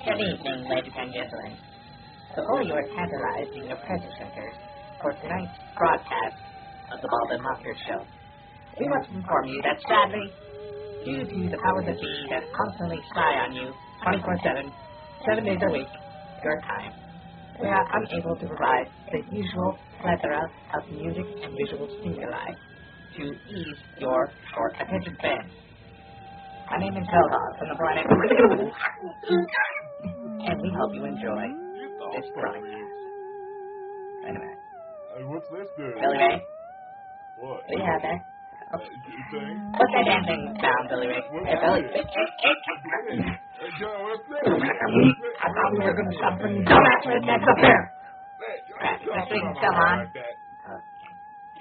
Good evening, ladies and gentlemen. Before you are tantalized in your present centers for tonight's broadcast of the Bald and Bonkers Show, we must inform you that sadly, due to the powers that be that constantly spy on you 24/7, 7 days a week, your time, we are unable to provide the usual plethora of music and visual stimuli to ease your short attention span. My name is Zeldon from the planet and we hope you enjoy this broadcast. Wait a minute. Hey, what's this dude? Billy Ray? What? What do you have there? You think? Put that damn thing down, Billy Ray. What's Hey, Billy. this? Hey, John, what's this? I thought we were going to stop bringing dumbass rednecks up here. Alright, this thing's still on.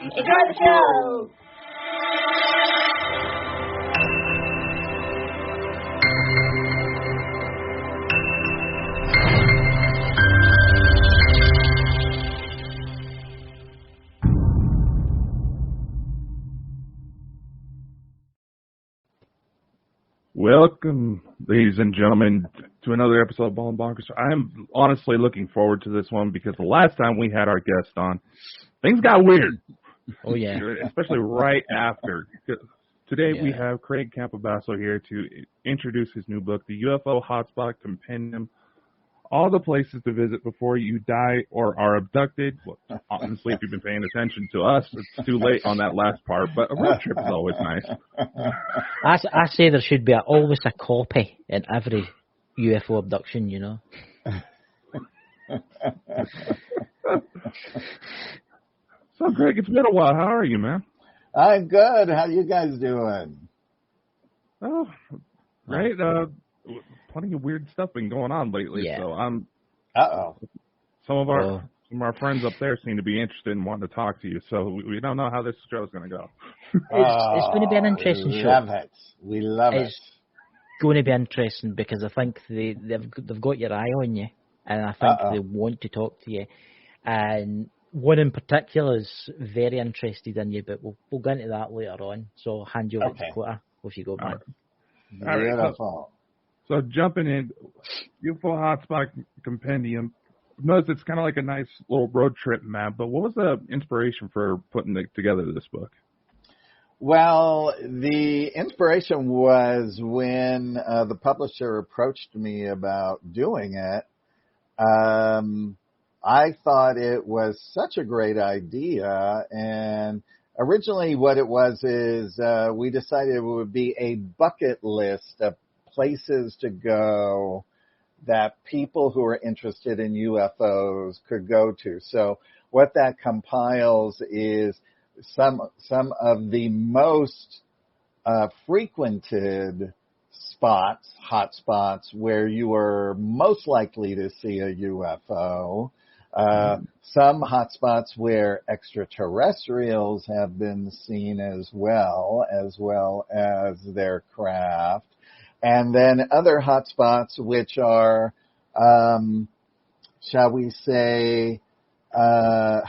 Enjoy the show! Welcome, ladies and gentlemen, to another episode of Bald and Bonkers Show. I'm honestly looking forward to this one because the last time we had our guest on, things got weird. Oh, yeah. Especially right after. Today we have Craig Campobasso here to introduce his new book, the UFO Hotspot Compendium, all the places to visit before you die or are abducted. Well, honestly, if you've been paying attention to us, it's too late on that last part, but a road trip is always nice. I say there should be always a copy in every UFO abduction, you know. So, Greg, it's been a while. How are you, man? I'm good. How you guys doing? Oh, right. Plenty of weird stuff been going on lately. Yeah. So some of our friends up there seem to be interested in wanting to talk to you. So we don't know how this show is going to go. It's going to be an interesting show. We love it. It's going to be interesting because I think they've got your eye on you, and I think they want to talk to you. And one in particular is very interested in you, but we'll get into that later on. So hand you over to Twitter if you go back. All right. So jumping in, UFO Hotspot Compendium. Notice it's kind of like a nice little road trip map, but what was the inspiration for putting together this book? Well, the inspiration was when the publisher approached me about doing it. I thought it was such a great idea, and originally what it was is we decided it would be a bucket list of places to go that people who are interested in UFOs could go to. So what that compiles is some of the most frequented spots, hot spots, where you are most likely to see a UFO. Some hot spots where extraterrestrials have been seen as well as their craft. And then other hotspots which are, shall we say,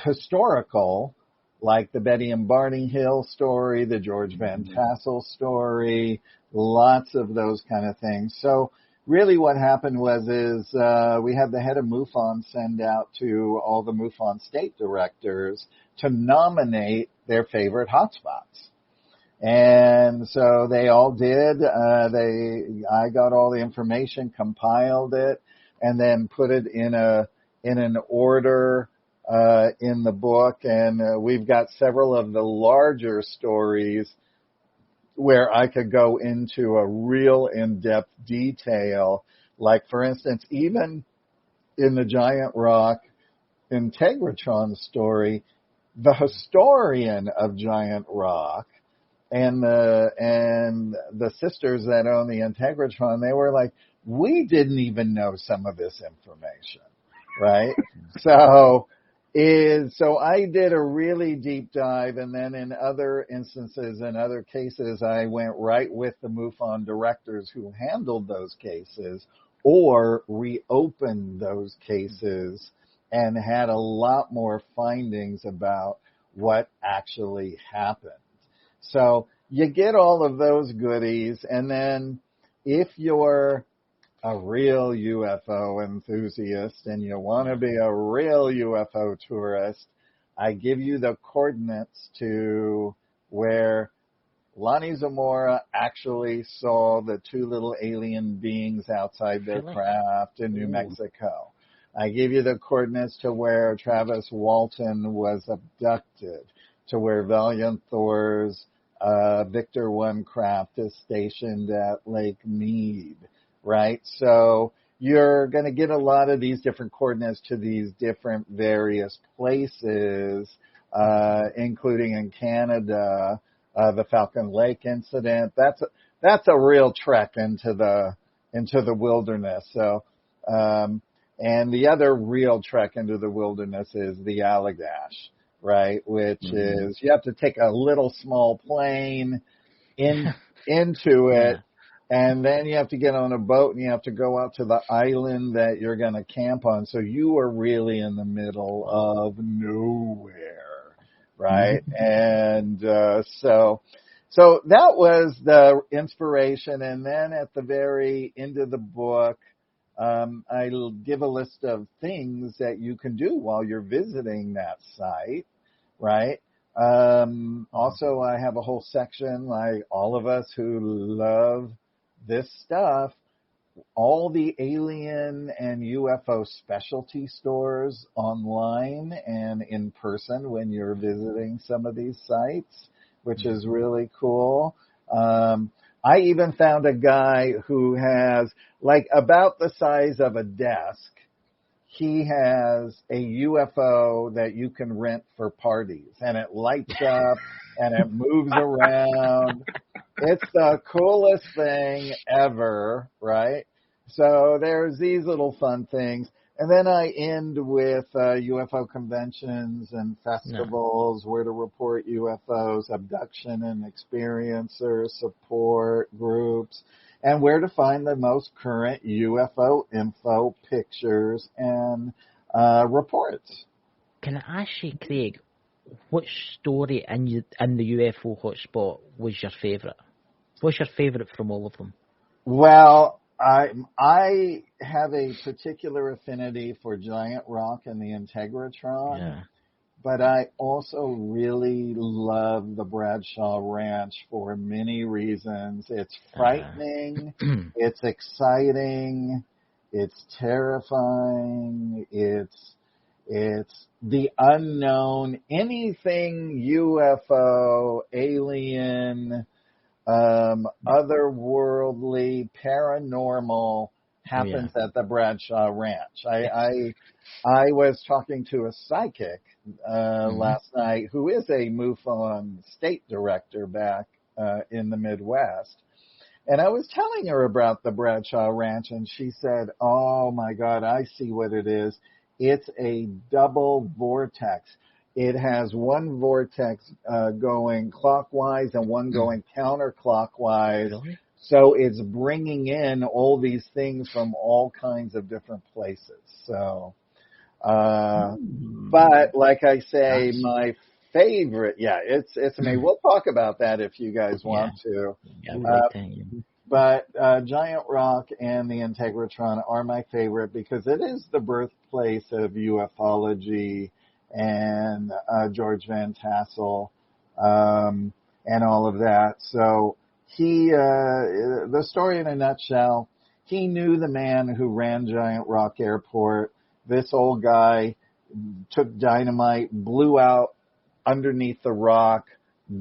historical, like the Betty and Barney Hill story, the George Van Tassel story, lots of those kind of things. So really what happened was we had the head of MUFON send out to all the MUFON state directors to nominate their favorite hotspots. And so they all did. I got all the information, compiled it, and then put it in an order in the book. And we've got several of the larger stories where I could go into a real in-depth detail. Like, for instance, even in the Giant Rock Integratron story, the historian of Giant Rock and the sisters that own the Integratron, they were like, we didn't even know some of this information, right? So I did a really deep dive, and then in other instances, in other cases, I went right with the MUFON directors who handled those cases or reopened those cases and had a lot more findings about what actually happened. So you get all of those goodies, and then if you're a real UFO enthusiast and you want to be a real UFO tourist, I give you the coordinates to where Lonnie Zamora actually saw the two little alien beings outside their craft in New Mexico. I give you the coordinates to where Travis Walton was abducted, to where Valiant Thor's Victor 1 craft is stationed at Lake Mead, right? So you're going to get a lot of these different coordinates to these different various places, including in Canada, the Falcon Lake incident. That's a real trek into the wilderness. So, and the other real trek into the wilderness is the Allagash, right? Which is, you have to take a little small plane into it, and then you have to get on a boat and you have to go out to the island that you're going to camp on. So you are really in the middle of nowhere, right? And so that was the inspiration. And then at the very end of the book, I'll give a list of things that you can do while you're visiting that site, right? Also, I have a whole section, like all of us who love this stuff, all the alien and UFO specialty stores online and in person when you're visiting some of these sites, which is really cool. I even found a guy who has, like, about the size of a desk. He has a UFO that you can rent for parties, and it lights up and it moves around. It's the coolest thing ever, right? So there's these little fun things. And then I end with UFO conventions and festivals, where to report UFOs, abduction and experiencer support groups, and where to find the most current UFO info, pictures, and reports. Can I ask you, Craig, which story in the UFO hotspot was your favourite? What's your favourite from all of them? Well, I have a particular affinity for Giant Rock and the Integratron, but I also really love the Bradshaw Ranch for many reasons. It's frightening, it's exciting, it's terrifying, it's the unknown, anything UFO, alien, otherworldly, paranormal happens at the Bradshaw Ranch. I was talking to a psychic last night who is a MUFON state director back in the Midwest. And I was telling her about the Bradshaw Ranch, and she said, "Oh my God, I see what it is. It's a double vortex. It has one vortex going clockwise and one going counterclockwise." Really? So it's bringing in all these things from all kinds of different places. So, but like I say, my favorite, it's amazing. We'll talk about that if you guys want to. But Giant Rock and the Integratron are my favorite because it is the birthplace of ufology and George Van Tassel, and all of that. So the story in a nutshell, he knew the man who ran Giant Rock Airport. This old guy took dynamite, blew out underneath the rock,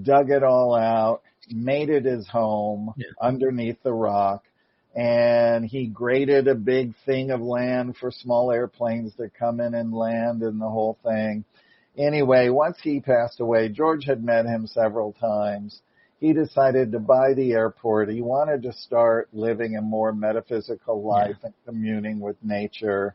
dug it all out, made it his home underneath the rock. And he graded a big thing of land for small airplanes to come in and land and the whole thing. Anyway, once he passed away, George had met him several times. He decided to buy the airport. He wanted to start living a more metaphysical life and communing with nature.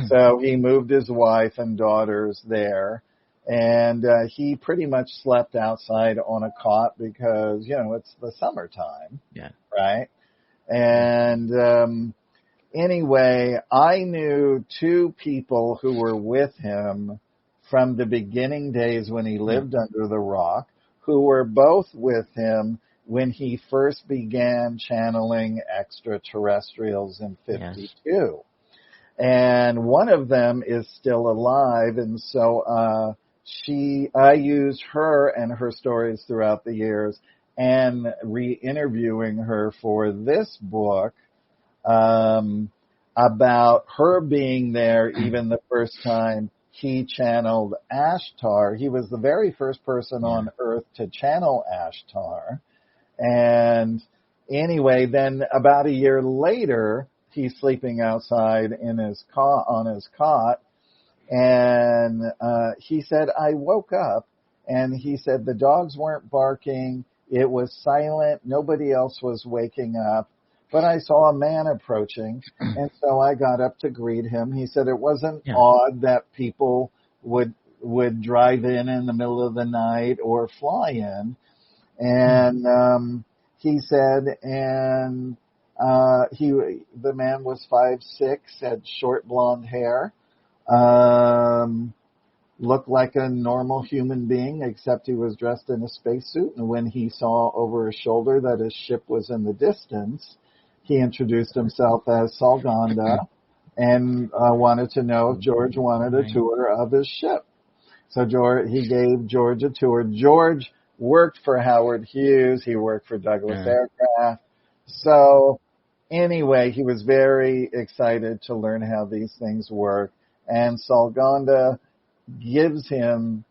So he moved his wife and daughters there. And he pretty much slept outside on a cot because, it's the summertime. Yeah. Right? And anyway, I knew two people who were with him from the beginning days when he lived under the rock, who were both with him when he first began channeling extraterrestrials in 52. Yes. And one of them is still alive, and so I used her and her stories throughout the years, and re-interviewing her for this book about her being there even the first time he channeled Ashtar. He was the very first person on Earth to channel Ashtar. And anyway, then about a year later, he's sleeping outside in his on his cot, and he said, I woke up, and he said the dogs weren't barking, it was silent, nobody else was waking up, but I saw a man approaching, and so I got up to greet him. He said it wasn't odd that people would drive in the middle of the night or fly in, and he said, and the man was 5'6", had short blonde hair, looked like a normal human being, except he was dressed in a spacesuit. And when he saw over his shoulder that his ship was in the distance, he introduced himself as Salganda and wanted to know if George wanted a tour of his ship. So he gave George a tour. George worked for Howard Hughes. He worked for Douglas Aircraft. So anyway, he was very excited to learn how these things work. And Salganda gives him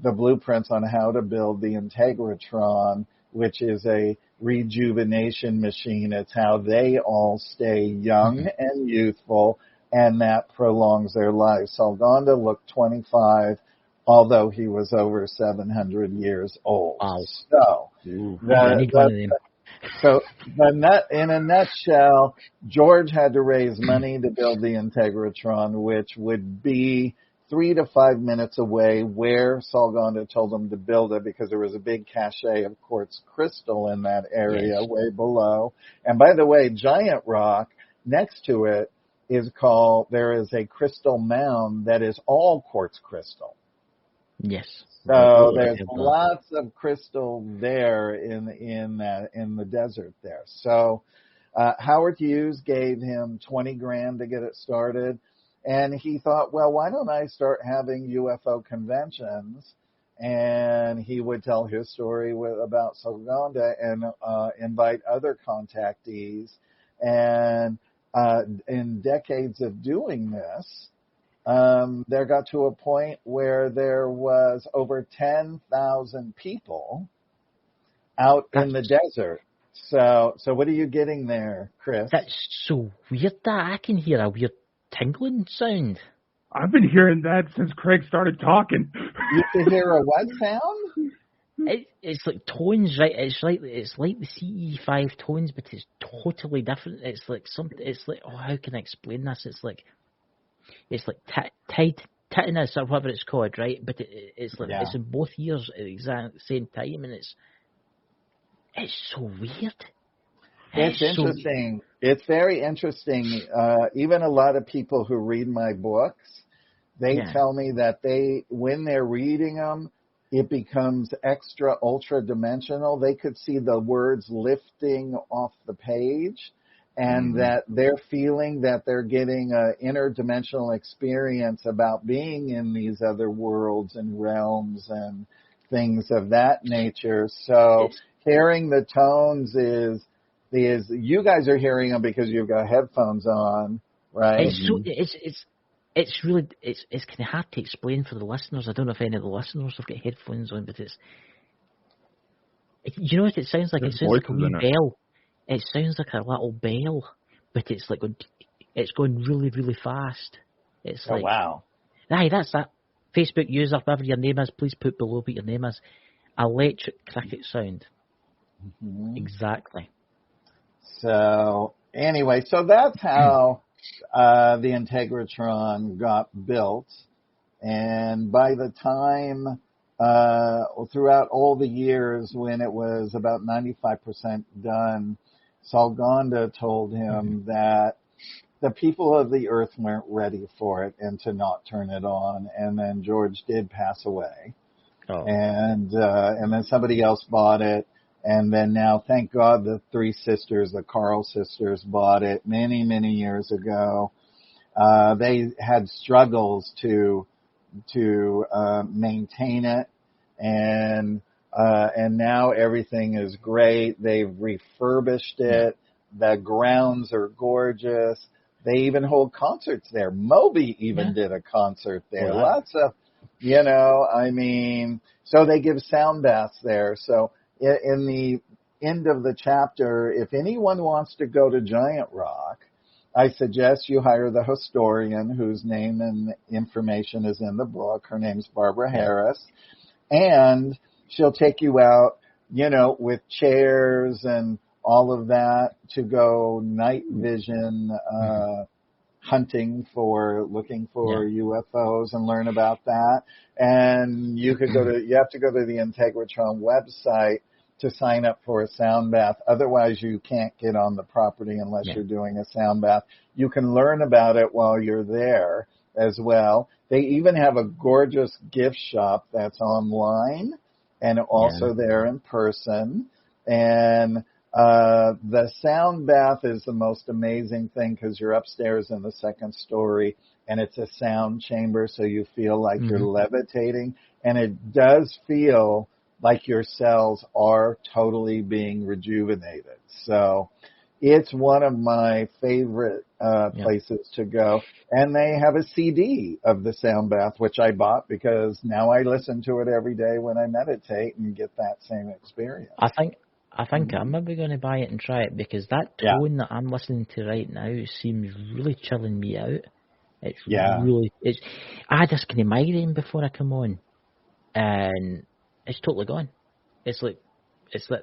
the blueprints on how to build the Integratron, which is a rejuvenation machine. It's how they all stay young and youthful, and that prolongs their life. Salganda looked 25, although he was over 700 years old. Wow. So, in a nutshell, George had to raise money to build the Integratron, which would be 3 to 5 minutes away where Salganda told him to build it, because there was a big cache of quartz crystal in that area way below. And by the way, Giant Rock next to it there is a crystal mound that is all quartz crystal. Yes. So there's lots of crystal there in the desert there. So Howard Hughes gave him $20,000 to get it started, and he thought, well, why don't I start having UFO conventions? And he would tell his story about Salganda and invite other contactees. And in decades of doing this, there got to a point where there was over 10,000 people out in the desert. So what are you getting there, Chris? That's so weird that I can hear a weird tingling sound. I've been hearing that since Craig started talking. You can hear a what sound? It's like tones, right? It's like the CE5 tones, but it's totally different. It's like how can I explain this? It's like tinnitus or whatever it's called, right? But it's like it's in both ears at the exact same time, and it's so weird. It's interesting. It's very interesting. Even a lot of people who read my books, they tell me that when they're reading them, it becomes extra ultra dimensional. They could see the words lifting off the page, and that they're feeling that they're getting an interdimensional experience about being in these other worlds and realms and things of that nature. So hearing the tones is you guys are hearing them because you've got headphones on, right? It's really kind of hard to explain for the listeners. I don't know if any of the listeners have got headphones on, but you know what it sounds like? It sounds like a wee bell. It sounds like a little bell, but it's like it's going really, really fast. It's like, wow. Aye, that's that. Facebook user, whatever your name is, please put below what your name is. Electric cricket sound. Mm-hmm. Exactly. So anyway, that's how the Integratron got built, and by the time throughout all the years when it was about 95% done, Salganda told him that the people of the earth weren't ready for it and to not turn it on. And then George did pass away. And then somebody else bought it. And then now, thank God, the three sisters, the Carl sisters, bought it many, many years ago. They had struggles to maintain it, and now everything is great. They've refurbished it. The grounds are gorgeous. They even hold concerts there. Moby even did a concert there. Wow. Lots of, so they give sound baths there. So in the end of the chapter, if anyone wants to go to Giant Rock, I suggest you hire the historian whose name and information is in the book. Her name's Barbara Harris. And she'll take you out, with chairs and all of that to go night vision looking for UFOs and learn about that. And you have to go to the Integratron website to sign up for a sound bath. Otherwise, you can't get on the property unless you're doing a sound bath. You can learn about it while you're there as well. They even have a gorgeous gift shop that's online and also there in person. And the sound bath is the most amazing thing because you're upstairs in the second story and it's a sound chamber, so you feel like you're levitating. And it does feel like your cells are totally being rejuvenated. So it's one of my favorite places to go. And they have a CD of the sound bath, which I bought because now I listen to it every day when I meditate and get that same experience. I think I'm maybe going to buy it and try it because that tone that I'm listening to right now seems really chilling me out. It's really, I had this kind of migraine before I come on, and it's totally gone. It's like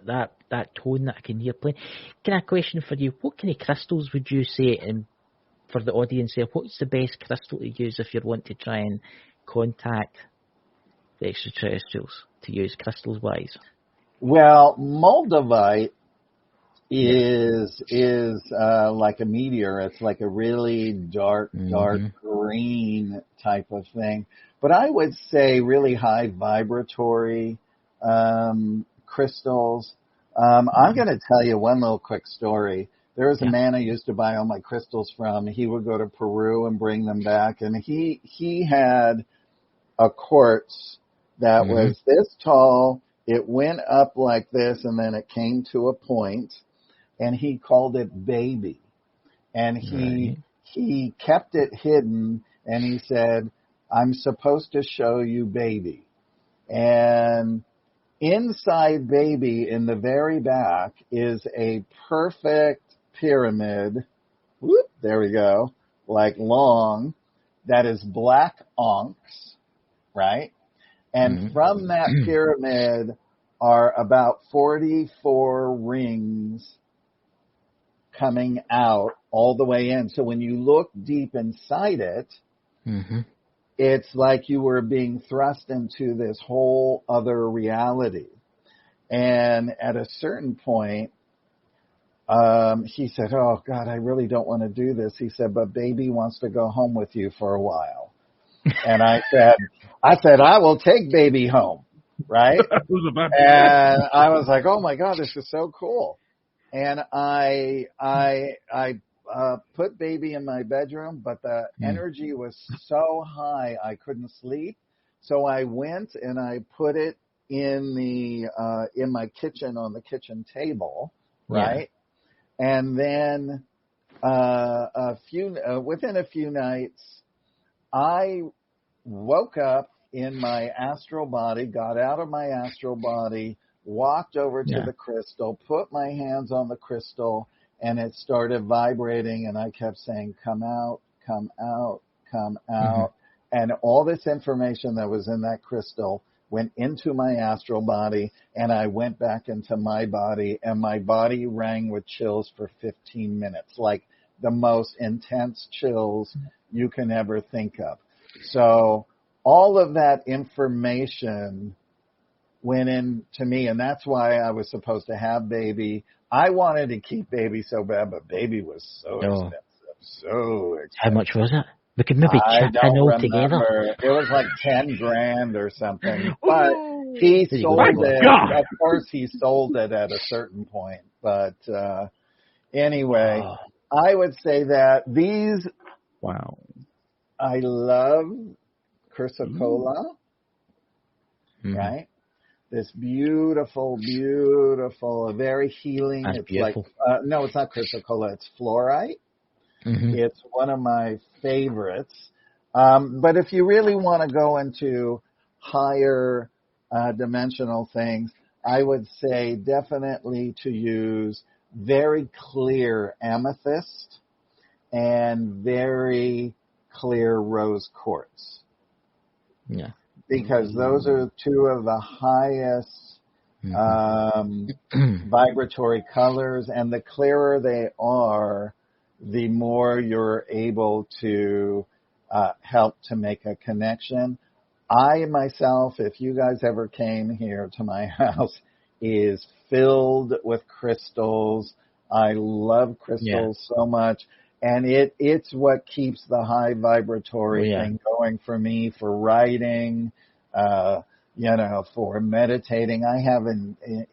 that tone that I can hear playing. Can I question for you? What kind of crystals would you say, and for the audience here, what's the best crystal to use if you want to try and contact the extraterrestrials to use crystals wise? Well, Moldavite is like a meteor. It's like a really dark green type of thing. But I would say really high vibratory crystals. I'm going to tell you one little quick story. There was a man I used to buy all my crystals from. He would go to Peru and bring them back, and he had a quartz that was this tall. It went up like this, and then it came to a point, and he called it Baby. And he kept it hidden, and he said, I'm supposed to show you Baby. And inside Baby, in the very back, is a perfect pyramid. Whoop, there we go. Like long. That is black onyx, right? And from that pyramid are about 44 rings coming out all the way in. So when you look deep inside it, it's like you were being thrust into this whole other reality. And at a certain point, he said, oh, God, I really don't want to do this. He said, but Baby wants to go home with you for a while. And I said, I will take Baby home, right? And I was like, oh my God, this is so cool. And I put Baby in my bedroom, but the energy was so high I couldn't sleep. So I went and I put it in my kitchen on the kitchen table, right? And then within a few nights, I woke up in my astral body, got out of my astral body, walked over to the crystal, put my hands on the crystal, and it started vibrating, and I kept saying, come out, come out, come out. And all this information that was in that crystal went into my astral body, and I went back into my body, and my body rang with chills for 15 minutes, like the most intense chills you can ever think of. So all of that information went into me, and that's why I was supposed to have Baby. I wanted to keep Baby so bad, but Baby was so expensive. So expensive. How much was it? We could maybe I chip in don't all together. remember. It was like 10 grand or something. But he There you go, sold Nicholas. it. God. Of course, he sold it at a certain point. But anyway, I would say that these, Wow. I love chrysocolla, right? This beautiful, very healing. That's it's beautiful. like, no, it's not chrysocolla. It's fluorite. It's one of my favorites. But if you really want to go into higher dimensional things, I would say definitely to use very clear amethyst and very clear rose quartz. Yeah. Because those are two of the highest vibratory colors, and the clearer they are, the more you're able to help to make a connection. I myself, if you guys ever came here to my house, is filled with crystals. I love crystals so much. And it's what keeps the high vibratory thing going for me, for writing, for meditating. I have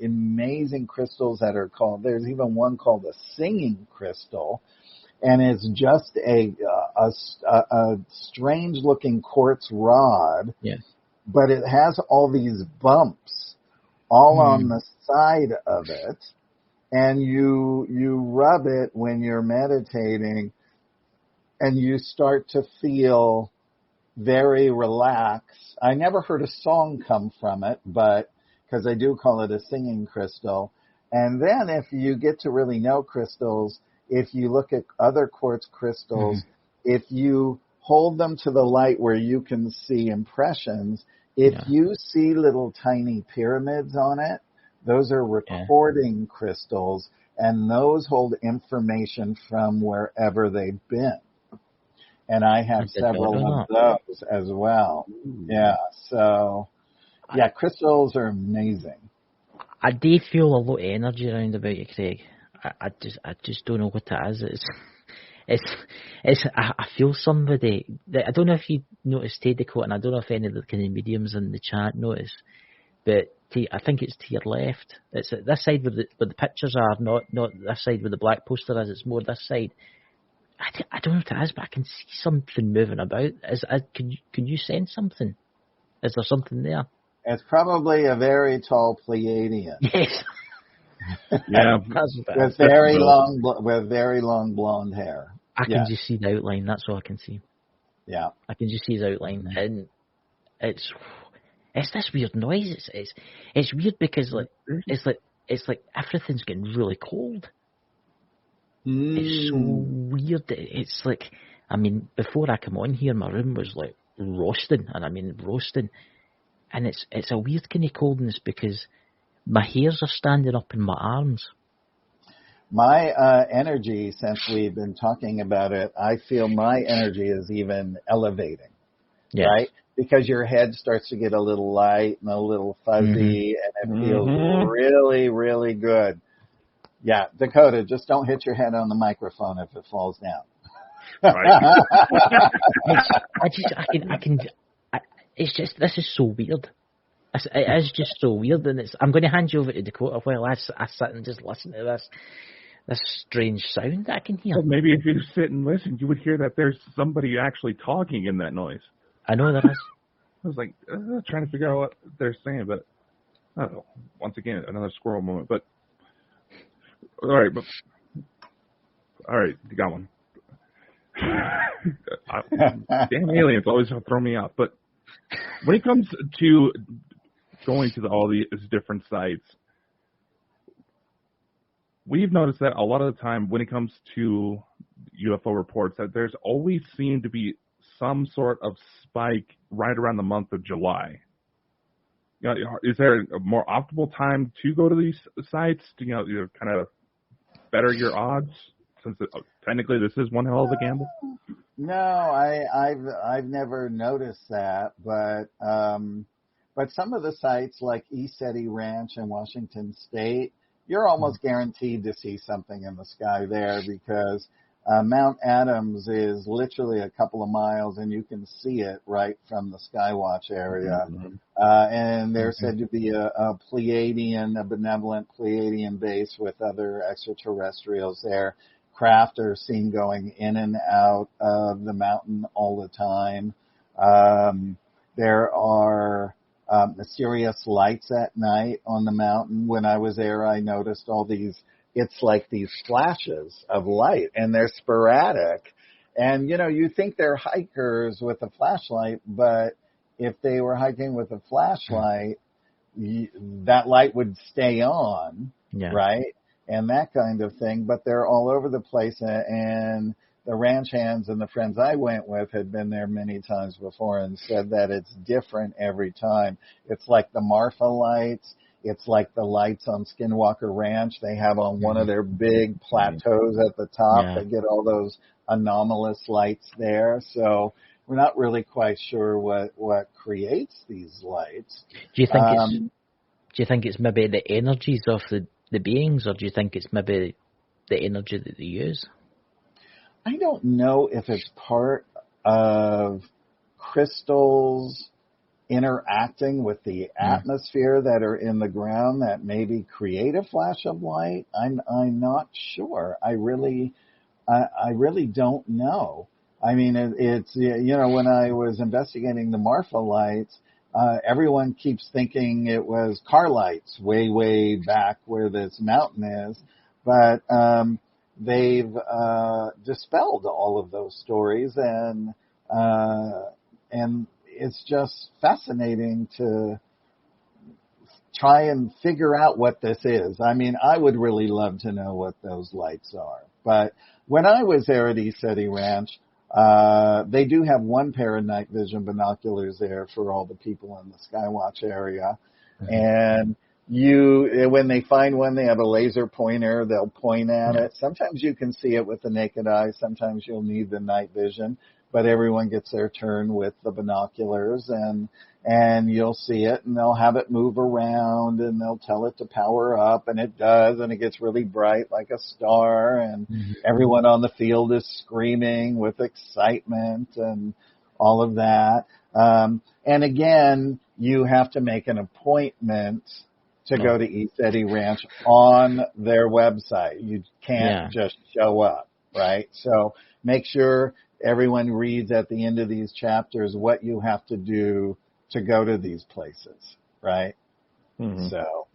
amazing crystals that are called, there's even one called a singing crystal. And it's just a strange looking quartz rod. Yes. But it has all these bumps all on the side of it. And you rub it when you're meditating, and you start to feel very relaxed. I never heard a song come from it, but because I do call it a singing crystal. And then if you get to really know crystals, if you look at other quartz crystals, if you hold them to the light where you can see impressions, if you see little tiny pyramids on it, those are recording crystals, and those hold information from wherever they've been. And I have several of those as well. Yeah, so, crystals are amazing. I do feel a lot of energy around about you, Craig. I just don't know what it is. I feel somebody. I don't know if you noticed Teddy Coat, and I don't know if any of the kind of mediums in the chat notice, but I think it's to your left. It's this side where the pictures are, not this side where the black poster is. It's more this side. I don't know what it is, but I can see something moving about. Can you sense something? Is there something there? It's probably a very tall Pleiadian. Yes. Yeah. with very long blonde hair. I can just see the outline. That's all I can see. Yeah. I can just see his outline, and it's this weird noise. It's weird because it's like everything's getting really cold. It's so weird. It's like, I mean, before I come on here, my room was like roasting, and I mean roasting, and it's a weird kind of coldness because my hairs are standing up in my arms. My energy, since we've been talking about it, I feel my energy is even elevating, right? Because your head starts to get a little light and a little fuzzy, and it feels really, really good. Yeah, Dakota, just don't hit your head on the microphone if it falls down. Right. This is so weird. It is just so weird, and I'm going to hand you over to Dakota while I sit and just listen to this strange sound that I can hear. Well, maybe if you sit and listen, you would hear that there's somebody actually talking in that noise. I know there is. I was like trying to figure out what they're saying, but I don't know. Once again, another squirrel moment. But all right, you got one. Damn aliens always throw me off. But when it comes to going to all these different sites, we've noticed that a lot of the time when it comes to UFO reports, that there's always seemed to be some sort of spike right around the month of July. Is there a more optimal time to go to these sites to kind of better your odds, since technically this is one hell of a gamble? No, I've never noticed that, but some of the sites like ESETI Ranch in Washington State, you're almost guaranteed to see something in the sky there, because Mount Adams is literally a couple of miles, and you can see it right from the Skywatch area. And there's said to be a benevolent Pleiadian base with other extraterrestrials there. Craft are seen going in and out of the mountain all the time. There are mysterious lights at night on the mountain. When I was there, I noticed all these, it's like these flashes of light, and they're sporadic. And, you know, you think they're hikers with a flashlight, but if they were hiking with a flashlight, that light would stay on, right? And that kind of thing. But they're all over the place, and the ranch hands and the friends I went with had been there many times before and said that it's different every time. It's like the Marfa lights. It's like the lights on Skinwalker Ranch. They have on one of their big plateaus at the top. They get all those anomalous lights there. So we're not really quite sure what creates these lights. Do you think it's maybe the energies of the beings, or do you think it's maybe the energy that they use? I don't know if it's part of crystals interacting with the atmosphere that are in the ground that maybe create a flash of light. I'm not sure. I really don't know. I mean, it's, you know, when I was investigating the Marfa lights, everyone keeps thinking it was car lights way back where this mountain is, but they've dispelled all of those stories, and it's just fascinating to try and figure out what this is. I mean, I would really love to know what those lights are. But when I was there at East Ranch, they do have one pair of night vision binoculars there for all the people in the Skywatch area. And when they find one, they have a laser pointer. They'll point at it. Sometimes you can see it with the naked eye. Sometimes you'll need the night vision. But everyone gets their turn with the binoculars, and you'll see it, and they'll have it move around, and they'll tell it to power up, and it does, and it gets really bright like a star, and everyone on the field is screaming with excitement and all of that. And again, you have to make an appointment to go to East Eddy Ranch on their website. You can't just show up, right? So make sure everyone reads at the end of these chapters what you have to do to go to these places, right? So,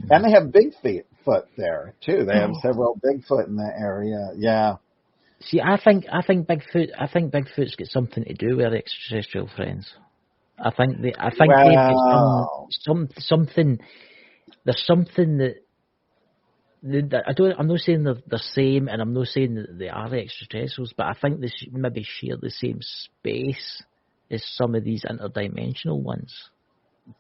and they have Bigfoot there too. They have several Bigfoot in the area. Yeah. See, I think Bigfoot's got something to do with extraterrestrial friends. I think they've got something. There's something that. I'm not saying they're the same, and I'm not saying that they are extraterrestrials, but I think they maybe share the same space as some of these interdimensional ones.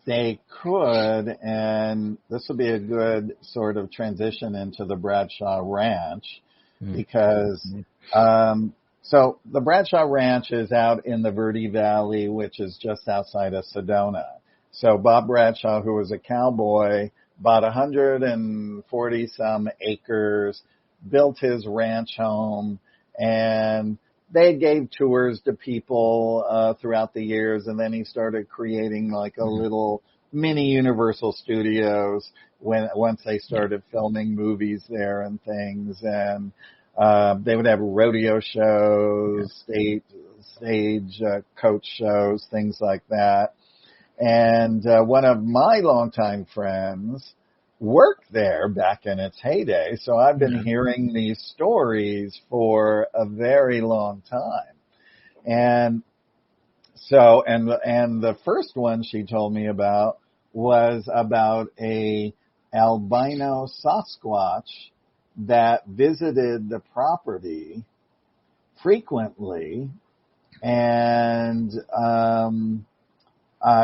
They could, and this would be a good sort of transition into the Bradshaw Ranch, because so the Bradshaw Ranch is out in the Verde Valley, which is just outside of Sedona. So Bob Bradshaw, who was a cowboy, bought 140 some acres, built his ranch home, and they gave tours to people throughout the years, and then he started creating like a little mini Universal Studios once they started filming movies there and things, and they would have rodeo shows, stage coach shows, things like that. And one of my longtime friends worked there back in its heyday, so I've been hearing these stories for a very long time. And so, and the first one she told me about was about a albino Sasquatch that visited the property frequently, and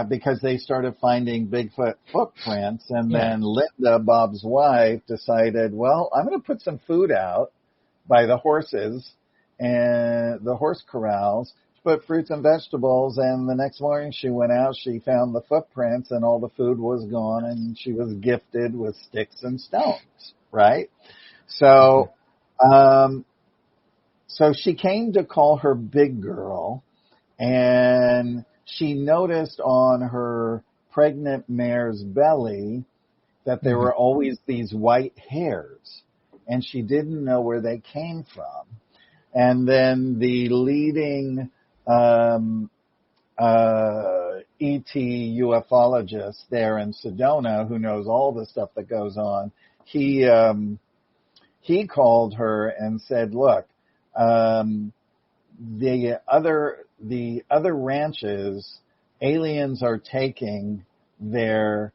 because they started finding Bigfoot footprints, and then Linda, Bob's wife, decided, well, I'm going to put some food out by the horses and the horse corrals, put fruits and vegetables, and the next morning she went out, she found the footprints, and all the food was gone, and she was gifted with sticks and stones, right? So So she came to call her Big Girl, and she noticed on her pregnant mare's belly that there were always these white hairs, and she didn't know where they came from. And then the leading ET ufologist there in Sedona, who knows all the stuff that goes on, he called her and said, look, the other ranches, aliens are taking their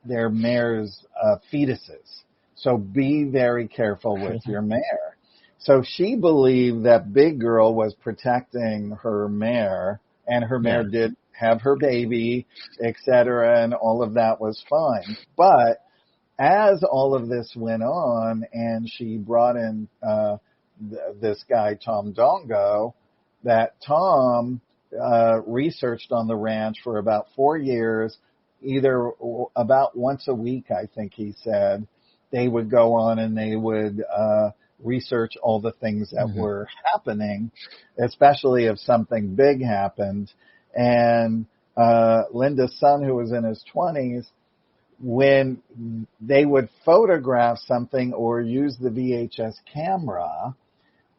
mare's fetuses. So be very careful with your mare. So she believed that Big Girl was protecting her mare, and her mare did have her baby, etc., and all of that was fine. But as all of this went on, and she brought in this guy, Tom Dongo, that Tom researched on the ranch for about 4 years, either about once a week, I think he said. They would go on and they would research all the things that were happening, especially if something big happened. And Linda's son, who was in his 20s, when they would photograph something or use the VHS camera,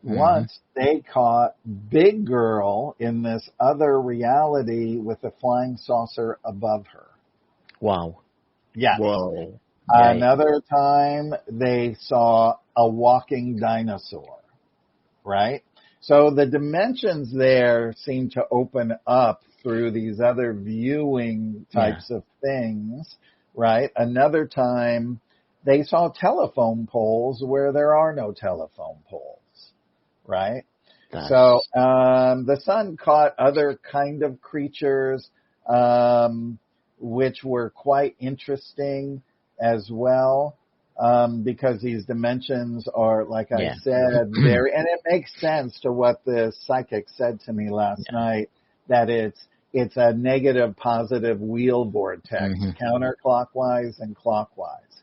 once they caught Big Girl in this other reality with a flying saucer above her. Wow. Yeah. Whoa. Another time they saw a walking dinosaur, right? So the dimensions there seem to open up through these other viewing types of things, right? Another time they saw telephone poles where there are no telephone poles, right? So the son caught other kind of creatures, which were quite interesting as well, because these dimensions are, like I said, very, and it makes sense to what the psychic said to me last night, that it's a negative positive wheel vortex, counterclockwise and clockwise.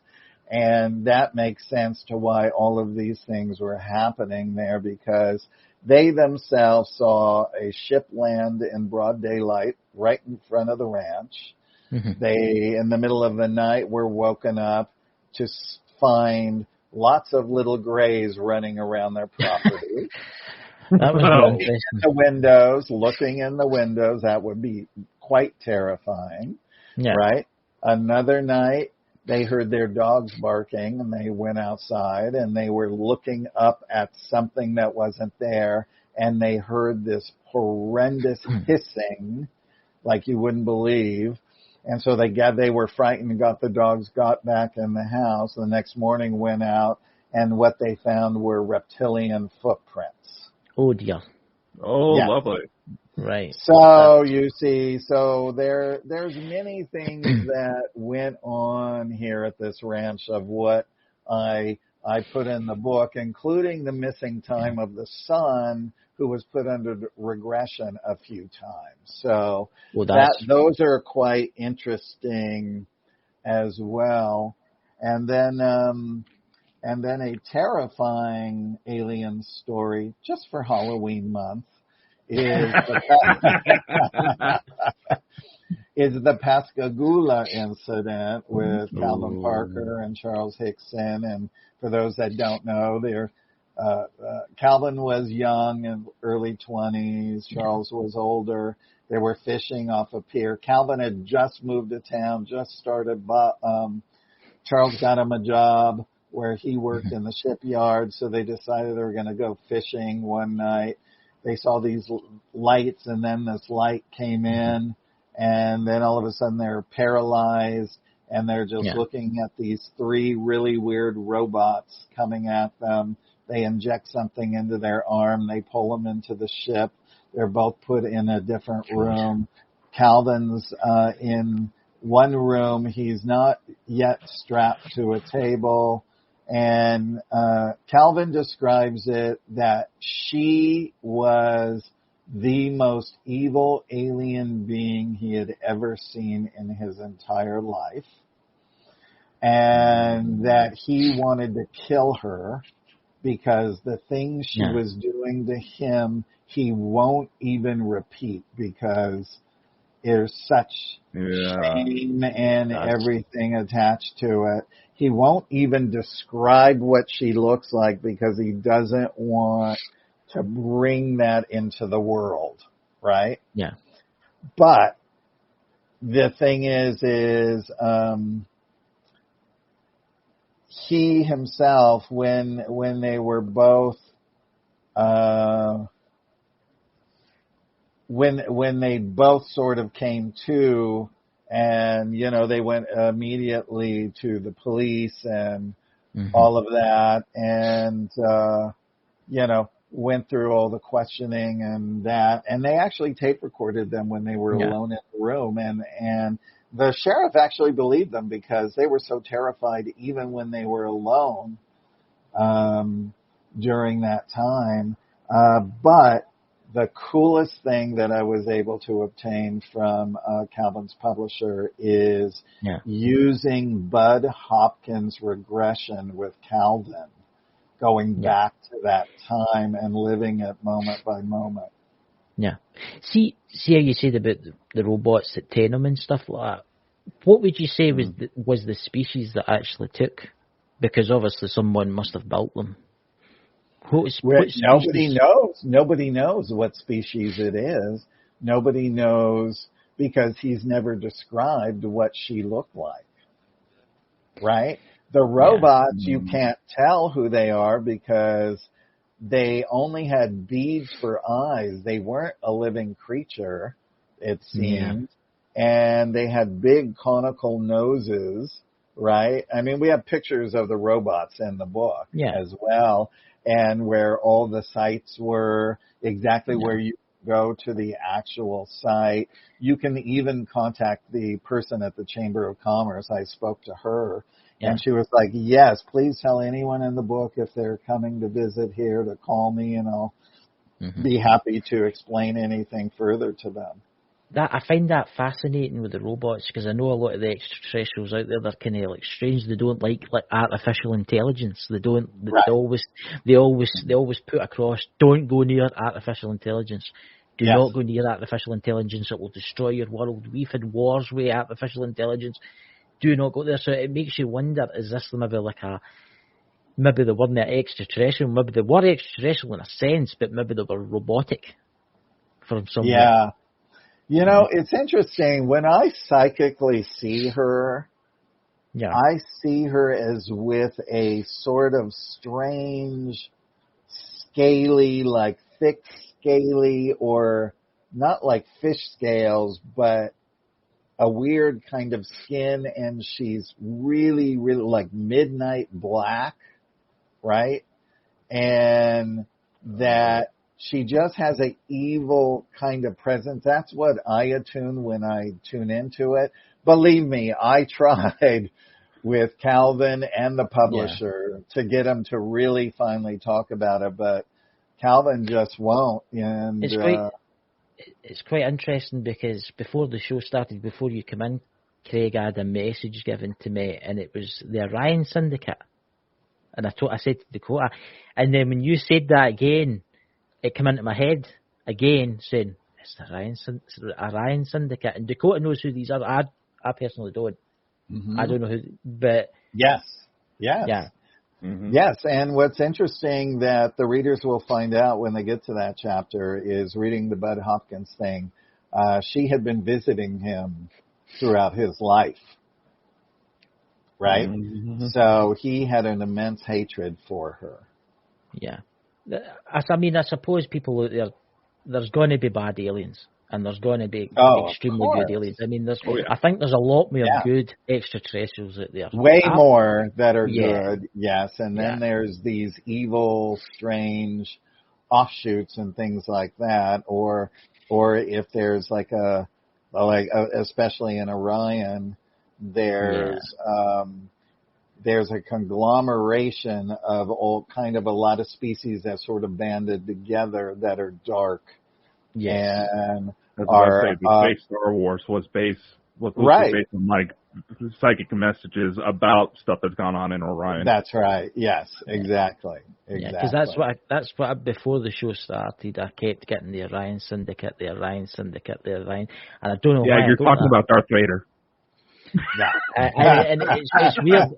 And that makes sense to why all of these things were happening there, because they themselves saw a ship land in broad daylight right in front of the ranch. They, in the middle of the night, were woken up to find lots of little grays running around their property. That was looking in the windows, that would be quite terrifying, right? Another night, they heard their dogs barking, and they went outside, and they were looking up at something that wasn't there, and they heard this horrendous hissing, like you wouldn't believe. And so they were frightened and got back in the house. The next morning went out, and what they found were reptilian footprints. Oh, dear. Oh, lovely. Right. So you see, there's many things that went on here at this ranch of what I put in the book, including the missing time of the son, who was put under regression a few times. So those are quite interesting as well. And then a terrifying alien story just for Halloween month is the Pascagoula incident with Calvin Parker and Charles Hickson. And for those that don't know, Calvin was young in early 20s. Charles was older. They were fishing off a pier. Calvin had just moved to town, just started. Charles got him a job where he worked in the shipyard, so they decided they were going to go fishing one night. They saw these lights, and then this light came in, and then all of a sudden they're paralyzed, and they're just looking at these three really weird robots coming at them. They inject something into their arm. They pull them into the ship. They're both put in a different room. Calvin's in one room. He's not yet strapped to a table. And Calvin describes it that she was the most evil alien being he had ever seen in his entire life. And that he wanted to kill her because the things she was doing to him, he won't even repeat because there's such shame and everything attached to it. He won't even describe what she looks like because he doesn't want to bring that into the world, right? Yeah. But the thing is he himself, when they were both, when they both sort of came to, and, they went immediately to the police and all of that, and, went through all the questioning and that, and they actually tape recorded them when they were alone in the room, and the sheriff actually believed them because they were so terrified even when they were alone during that time. But the coolest thing that I was able to obtain from Calvin's publisher is using Bud Hopkins' regression with Calvin, going back to that time and living it moment by moment. Yeah. See how you said about the robots that tame them and stuff like that. What would you say was the species that actually took? Because obviously someone must have built them. Nobody knows. Nobody knows what species it is. Nobody knows because he's never described what she looked like. Right? The robots, you can't tell who they are because they only had beads for eyes. They weren't a living creature, it seemed. And they had big conical noses, right? I mean, we have pictures of the robots in the book as well, and where all the sites were, exactly where you go to the actual site. You can even contact the person at the Chamber of Commerce. I spoke to her. And she was like, yes, please tell anyone in the book if they're coming to visit here to call me, and I'll be happy to explain anything further to them. I find that fascinating with the robots because I know a lot of the extraterrestrials out there, they're kind of like strange. They don't like artificial intelligence. They don't. They always put across, don't go near artificial intelligence. Do not go near artificial intelligence. It will destroy your world. We've had wars with artificial intelligence. Do not go there. So it makes you wonder, is this maybe maybe they weren't extraterrestrial, maybe they were extraterrestrial in a sense, but maybe they were robotic from some way. It's interesting. When I psychically see her, I see her as with a sort of strange, scaly, like thick scaly, or not like fish scales, but a weird kind of skin, and she's really, really like midnight black, right? And that she just has an evil kind of presence. That's what I attune when I tune into it. Believe me, I tried with Calvin and the publisher to get him to really finally talk about it, but Calvin just won't. And it's quite interesting because before the show started, before you come in, Craig had a message given to me, and it was the Orion Syndicate. And I said to Dakota, and then when you said that again, it came into my head again, saying, it's the Orion Syndicate. And Dakota knows who these are. I personally don't. I don't know who, but... Yes. Yeah. Yes, and what's interesting that the readers will find out when they get to that chapter is reading the Bud Hopkins thing. She had been visiting him throughout his life, right? So he had an immense hatred for her. Yeah. I suppose people out there, there's going to be bad aliens. And there's going to be extremely good aliens. I mean, I think there's a lot more good extraterrestrials out there. Way more that are good, yes. And then there's these evil, strange offshoots and things like that. Or if there's especially in Orion, there's a conglomeration of all kind of a lot of species that sort of banded together that are dark. Yes. And that's what I say. The Star Wars was based on psychic messages about stuff that's gone on in Orion. That's right. Yes, exactly. Yeah, because that's what before the show started, I kept getting the Orion Syndicate, and I don't know why. Yeah, you're talking about Darth Vader. And it's weird.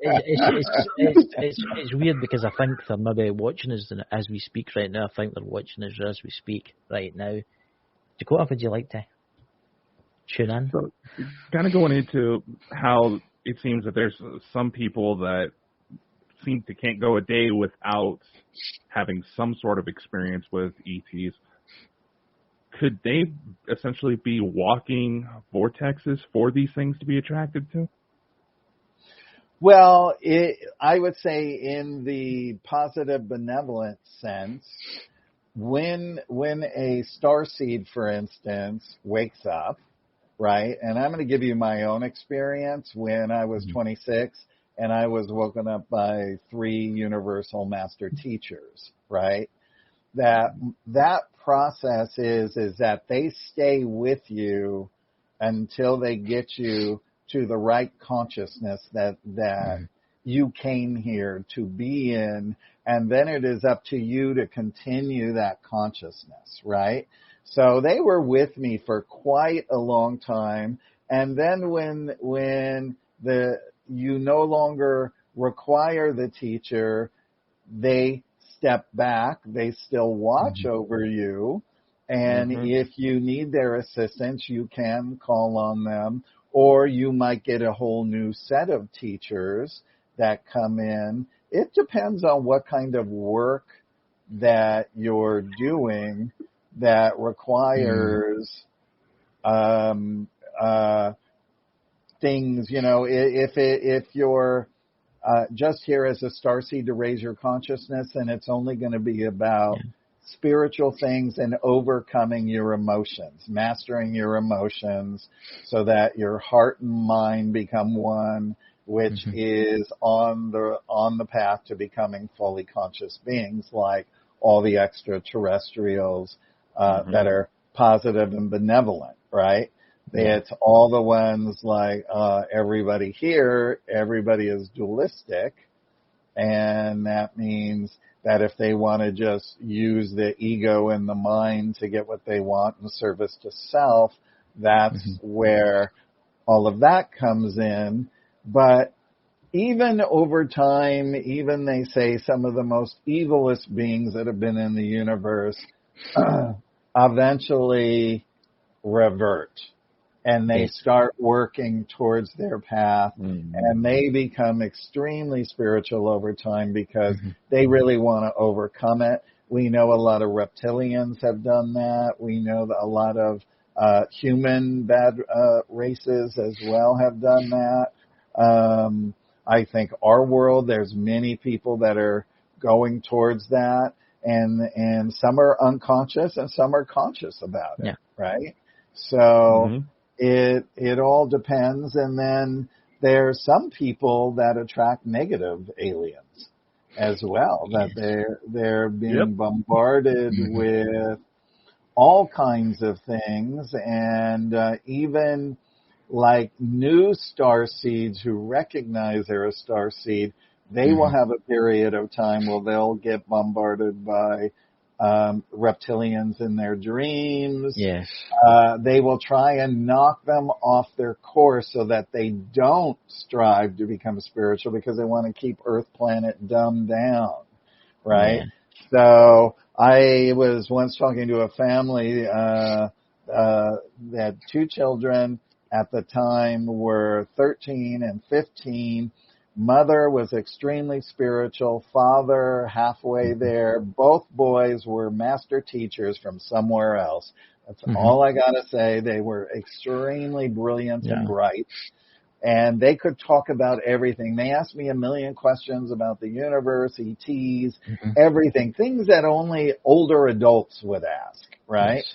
It's weird because I think they're maybe watching us as we speak right now. I think they're watching us as we speak right now. Dakota, would you like to tune in? So, kind of going into how it seems that there's some people that seem to can't go a day without having some sort of experience with ETs. Could they essentially be walking vortexes for these things to be attracted to? Well, I would say in the positive benevolent sense, when a starseed, for instance, wakes up, right? And I'm going to give you my own experience when I was 26 and I was woken up by 3 universal master teachers, right? That process is that they stay with you until they get you to the right consciousness that you came here to be in, and then it is up to you to continue that consciousness, right? So they were with me for quite a long time, and then when you no longer require the teacher, they step back, they still watch over you, and if you need their assistance, you can call on them, or you might get a whole new set of teachers that come in. It depends on what kind of work that you're doing that requires things, if you're just here as a starseed to raise your consciousness, and it's only going to be about spiritual things and overcoming your emotions, mastering your emotions so that your heart and mind become one, which is on the path to becoming fully conscious beings, like all the extraterrestrials that are positive and benevolent, right? It's all the ones like everybody here, everybody is dualistic, and that means that if they want to just use the ego and the mind to get what they want in service to self, that's where all of that comes in. But even over time, even they say some of the most evilest beings that have been in the universe eventually revert. And they start working towards their path, and they become extremely spiritual over time because they really want to overcome it. We know a lot of reptilians have done that. We know that a lot of human bad races as well have done that. I think our world, there's many people that are going towards that, and some are unconscious and some are conscious about it, right? So it all depends. And then there's some people that attract negative aliens as well, that they're being bombarded with all kinds of things, and even like new star seeds who recognize they're a star seed, they will have a period of time where they'll get bombarded by reptilians in their dreams. Yes. They will try and knock them off their course so that they don't strive to become spiritual because they want to keep Earth planet dumbed down, right? So I was once talking to a family that had 2 children at the time were 13 and 15. Mother was extremely spiritual, father halfway there. Both boys were master teachers from somewhere else. That's all I got to say. They were extremely brilliant and bright, and they could talk about everything. They asked me a million questions about the universe, ETs, everything, things that only older adults would ask, right?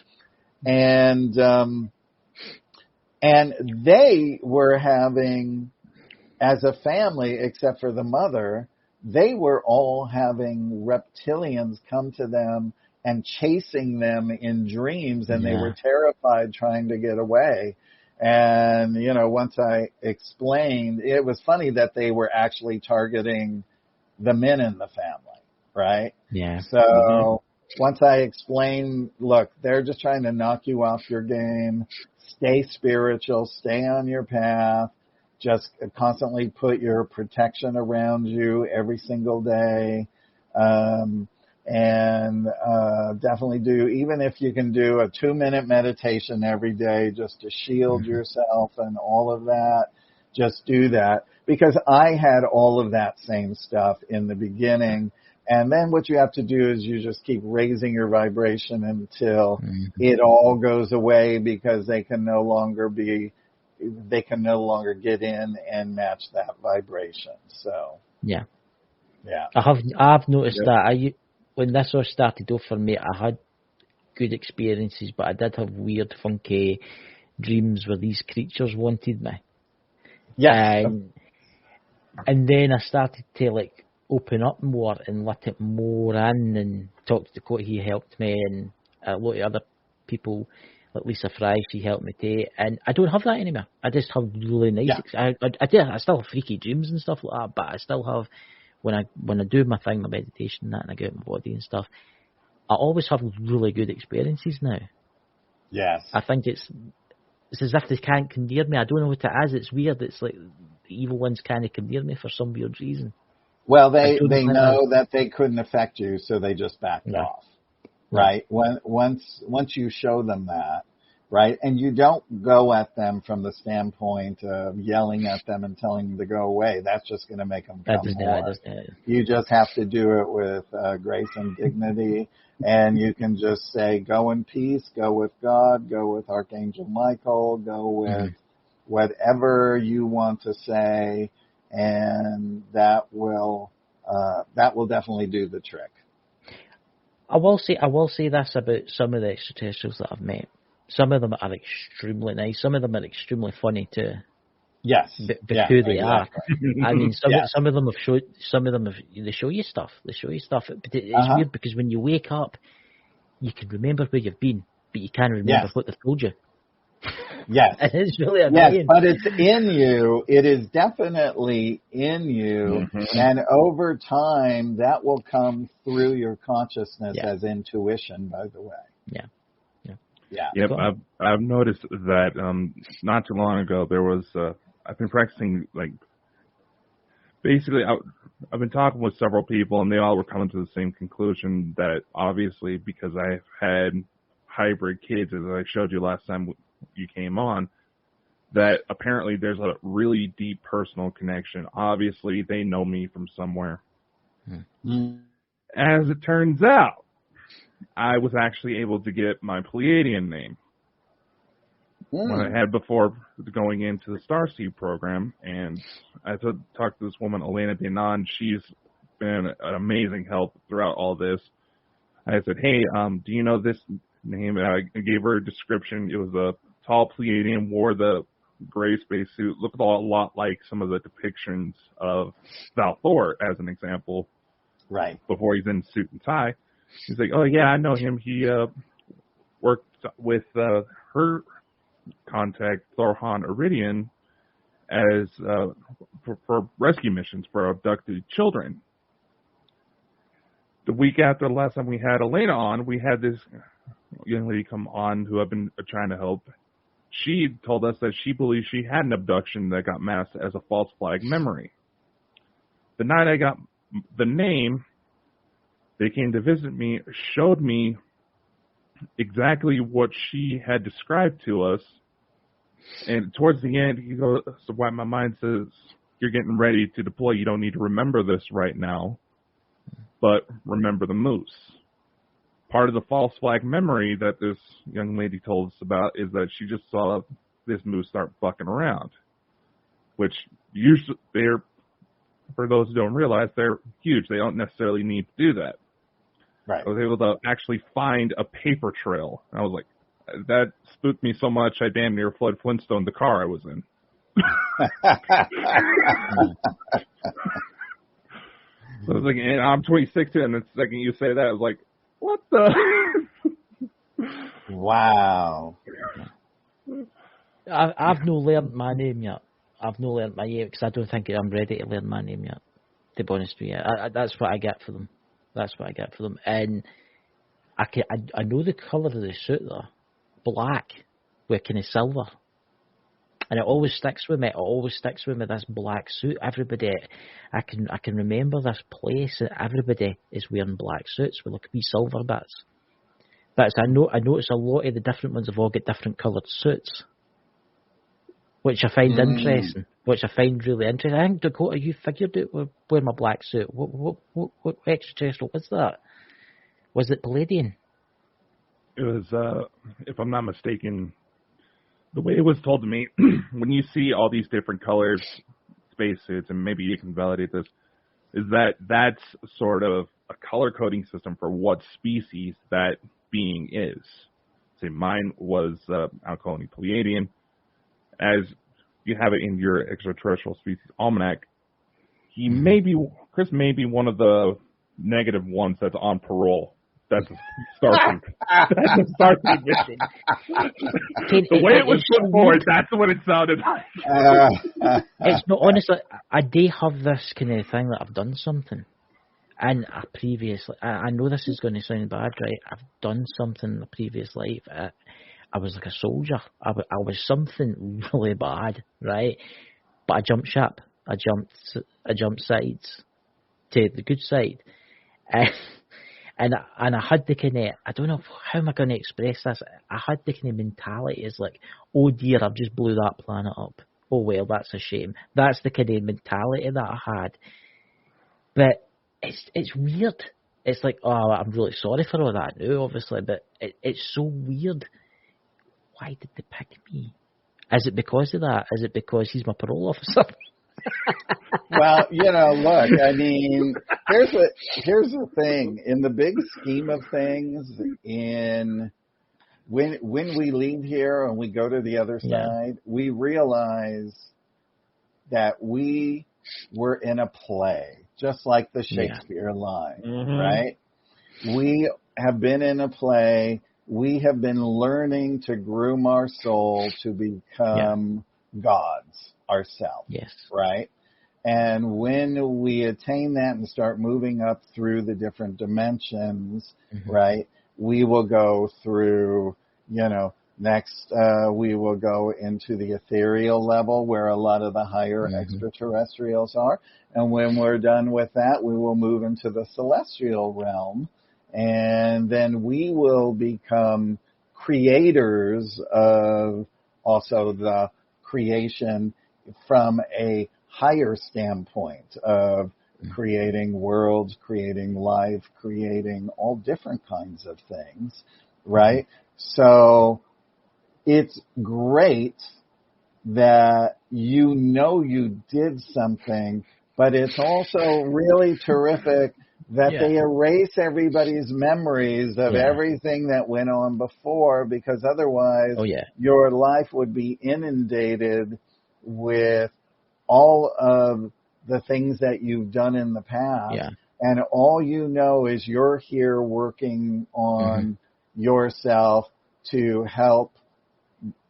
And they were having, as a family, except for the mother, they were all having reptilians come to them and chasing them in dreams, and they were terrified trying to get away. And, once I explained, it was funny that they were actually targeting the men in the family, right? Yeah. So once I explained, look, they're just trying to knock you off your game. Stay spiritual, stay on your path. Just constantly put your protection around you every single day. And definitely even if you can do a 2-minute meditation every day just to shield yourself and all of that, just do that. Because I had all of that same stuff in the beginning. And then what you have to do is you just keep raising your vibration until it all goes away, because they can no longer get in and match that vibration. So yeah. Yeah. I've noticed that when this all started off for me, I had good experiences, but I did have weird, funky dreams where these creatures wanted me. Yeah. And then I started to open up more and let it more in, and talk to Dakota. He helped me, and a lot of other people like Lisa Fry, she helped me too. And I don't have that anymore. I just have really nice. I still have freaky dreams and stuff like that, but I still have, when I do my thing, my meditation and that, and I get out my body and stuff, I always have really good experiences now. Yes. I think it's as if they can't come near me. I don't know what it is. It's weird. It's like the evil ones kind of come near me for some weird reason. Well, they know that they couldn't affect you, so they just backed off, right? Once you show them that, right, and you don't go at them from the standpoint of yelling at them and telling them to go away. That's just going to make them come more. You just have to do it with grace and dignity, and you can just say, go in peace, go with God, go with Archangel Michael, go with whatever you want to say, and that will definitely do the trick. I will say this about some of the extraterrestrials that I've met. Some of them are extremely nice. Some of them are extremely funny too. Yes. Who they are. I mean, some of them they show you stuff. But it's weird, because when you wake up, you can remember where you've been, but you can't remember what they've told you. Yes. And it's really annoying. Yes, but it's in you. It is definitely in you. And over time, that will come through your consciousness as intuition, by the way. Yeah. Yep, I've noticed that not too long ago there was I've been practicing, basically I've been talking with several people, and they all were coming to the same conclusion, that obviously because I've had hybrid kids, as I showed you last time you came on, that apparently there's a really deep personal connection. Obviously they know me from somewhere. As it turns out, I was actually able to get my Pleiadian name when I had before going into the Starseed program, and I talked to this woman, Elena Denon. She's been an amazing help throughout all this. I said, hey, do you know this name? And I gave her a description. It was a tall Pleiadian, wore the gray spacesuit, looked a lot like some of the depictions of Val Thor, as an example. Right. Before he's in suit and tie. He's like, oh, yeah, I know him. He worked with her contact, Thorhan Iridian, as for rescue missions for abducted children. The week after the last time we had Elena on, we had this young lady come on who I've been trying to help. She told us that she believes she had an abduction that got masked as a false flag memory. The night I got the name, they came to visit me, showed me exactly what she had described to us. And towards the end, he goes, so why my mind says, you're getting ready to deploy. You don't need to remember this right now, but remember the moose. Part of the false flag memory that this young lady told us about is that she just saw this moose start bucking around, which usually for those who don't realize, they're huge. They don't necessarily need to do that. Right. I was able to actually find a paper trail. And I was like, that spooked me so much, I damn near Flood Flintstone the car I was in. So I was like, and I'm 26 and the second you say that, I was like, what the? Wow. I've no learned my name yet. I've no learnt my name because I don't think I'm ready to learn my name yet. To be honest with you, that's what I get for them. That's what I get for them. And I know the colour of the suit though, black with kind of silver, and it always sticks with me. It always sticks with me. This black suit. Everybody, I can remember this place. And everybody is wearing black suits with like wee silver bits. But I notice a lot of the different ones have all got different coloured suits, which I find interesting. Which I find really interesting. I think, Dakota, you figured out wearing my black suit. What extraterrestrial was that? Was it Palladian? It was, if I'm not mistaken, the way it was told to me, when you see all these different colors, spacesuits, and maybe you can validate this, is that that's sort of a color coding system for what species that being is. Say mine was, I'm calling it Pleiadian. As you have it in your extraterrestrial species almanac, Chris may be one of the negative ones that's on parole. That's a Starfleet. That's a Starfleet mission. The way it was put forward, that's what it sounded like. It's not, honestly, I do have this kind of thing that I've done something. And I know this is going to sound bad, right? I've done something in a previous life. I was like a soldier. I was something really bad, right? But I jumped ship. I jumped sides to the good side. And I had the kind of, I don't know, how am I going to express this? I had the kind of mentality is like, oh dear, I've just blew that planet up. Oh well, that's a shame. That's the kind of mentality that I had. But it's weird. It's like, oh, I'm really sorry for all that now, obviously, but it's so weird. Why did they pick me? Is it because of that? Is it because he's my parole officer? Well, look, I mean, here's the thing. In the big scheme of things, when we leave here and we go to the other side, we realize that we were in a play, just like the Shakespeare line, right? We have been in a play. We have been learning to groom our soul to become gods ourselves, right? And when we attain that and start moving up through the different dimensions, right, we will go through, next we will go into the ethereal level where a lot of the higher extraterrestrials are. And when we're done with that, we will move into the celestial realm. And then we will become creators of also the creation from a higher standpoint of creating worlds, creating life, creating all different kinds of things, right? So it's great that you did something, but it's also really terrific that they erase everybody's memories of everything that went on before, because otherwise your life would be inundated with all of the things that you've done in the past. And all you know is you're here working on yourself to help